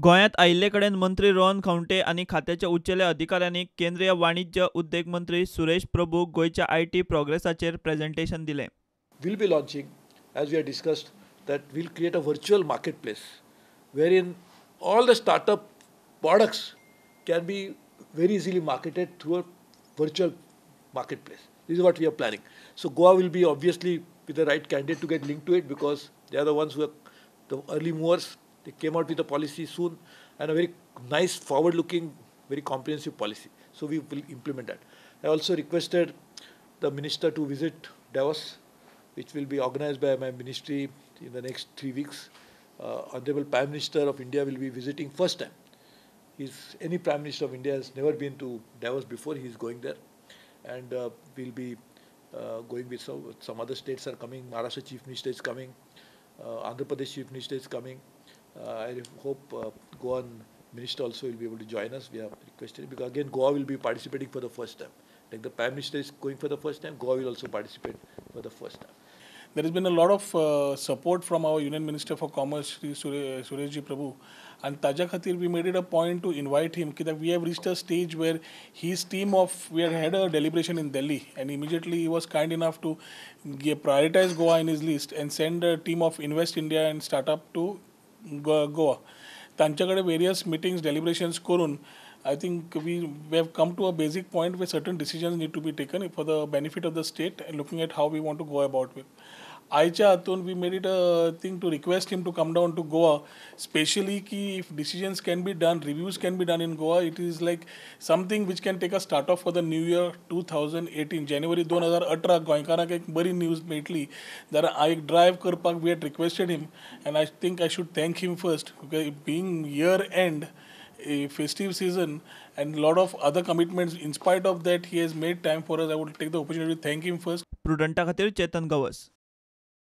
गोंयांत आयिल्ले कडेन मंत्री रोहन खावंटे आनी खात्याच्या उंचेल्या अधिकाऱ्यांनी केंद्रीय वाणिज्य उद्देग मंत्री सुरेश प्रभू गोंयच्या आयटी प्रोग्रेसाचेर प्रेझेंटेशन दिलें. We'll be launching, as we have discussed, that we'll create a virtual marketplace wherein all the startup products can be very easily marketed through a virtual marketplace. This is what we are planning. So Goa will be obviously with the right candidate to get linked to it because they are the ones who are the early movers. They came out with a policy soon and a very nice forward-looking, very comprehensive policy. So we will implement that. I also requested the minister to visit Davos, which will be organized by my ministry in the next 3 weeks. Honorable Prime Minister of India will be visiting first time. Any Prime Minister of India has never been to Davos before. He is going there. And we'll be going with some other states are coming. Maharashtra Chief Minister is coming. Andhra Pradesh Chief Minister is coming. I hope Goa Minister also will be able to join us. We have requested because again Goa will be participating for the first time. Like the Prime Minister is going for the first time, Goa will also participate for the first time. There has been a lot of support from our Union Minister for Commerce, Shri Suresh Prabhu, and Taja Khatir, we made it a point to invite him. That we have reached a stage where his team we had a deliberation in Delhi, and immediately he was kind enough to prioritize Goa in his list and send a team of Invest India and Startup to Goa. त्यांच्याकडे various meetings, deliberations करून I think we have come to a basic point where certain decisions need to be taken for the benefit of the state and looking at how we want to go about it. आयच्या हातून we made it a thing to request him to come down to Goa, especially ki if decisions can be done, reviews can be done in Goa, it is like something which can take a start off for the new year 2018. January 2018 गोंयकारांक एक बरी news मेळटली जाल्यार हांव drive करपाक we had requested him, and I think I should thank him first because being year end, a festive season and a lot of other commitments, in spite of that he has made time for us. I would take the opportunity to thank him first. प्रुडंटा खातीर चेतन गवस.